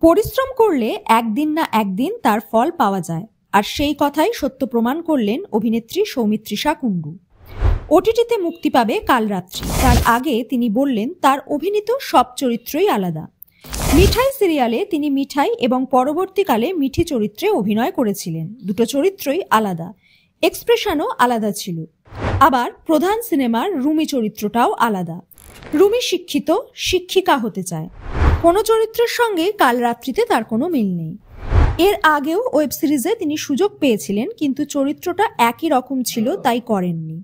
পরিশ্রম করলে একদিন না একদিন তার ফল পাওয়া যায়, আর সেই কথাই সত্য প্রমাণ করলেন অভিনেত্রী সৌমিত্রিষা কুণ্ডু। ওটিটিতে মুক্তি পাবে কাল রাত্রি। তার আগে তিনি বললেন তার অভিনীত সব চরিত্রই আলাদা। মিঠাই সিরিয়ালে তিনি মিঠাই এবং পরবর্তীকালে মিঠি চরিত্রে অভিনয় করেছিলেন। দুটো চরিত্রই আলাদা, এক্সপ্রেশনও আলাদা ছিল। আবার প্রধান সিনেমার রুমি চরিত্রটাও আলাদা। রুমি শিক্ষিত, শিক্ষিকা হতে চায়। কোনো চরিত্রের সঙ্গে কাল রাত্রিতে তার কোনো মিল নেই। এর আগেও ওয়েব সিরিজে তিনি সুযোগ পেয়েছিলেন, কিন্তু চরিত্রটা একই রকম ছিল, তাই করেননি।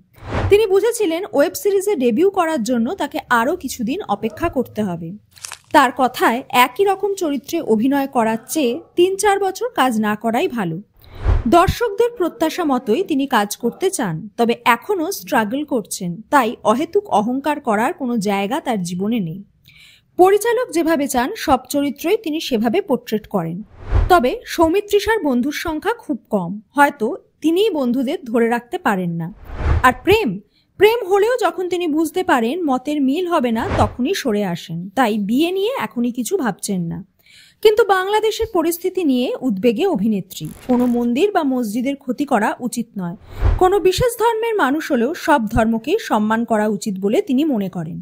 তিনি বুঝেছিলেন ওয়েব সিরিজে ডেবিউ করার জন্য তাকে আরও কিছুদিন অপেক্ষা করতে হবে। তার কথায় একই রকম চরিত্রে অভিনয় করার চেয়ে ৩-৪ বছর কাজ না করাই ভালো। দর্শকদের প্রত্যাশা মতোই তিনি কাজ করতে চান, তবে এখনও স্ট্রাগল করছেন, তাই অহেতুক অহংকার করার কোনো জায়গা তার জীবনে নেই। পরিচালক যেভাবে চান সব চরিত্রই তিনি সেভাবে পোর্ট্রেট করেন। তবে সৌমিত্রিষার বন্ধুর সংখ্যা খুব কম, হয়তো তিনিই বন্ধুদের ধরে রাখতে পারেন না। আর প্রেম হলেও যখন তিনি বুঝতে পারেন মতের মিল হবে না, তখনই সরে আসেন। তাই বিয়ে নিয়ে এখনই কিছু ভাবছেন না। কিন্তু বাংলাদেশের পরিস্থিতি নিয়ে উদ্বেগে অভিনেত্রী। কোনো মন্দির বা মসজিদের ক্ষতি করা উচিত নয়। কোনো বিশেষ ধর্মের মানুষ হলেও সব ধর্মকেই সম্মান করা উচিত বলে তিনি মনে করেন।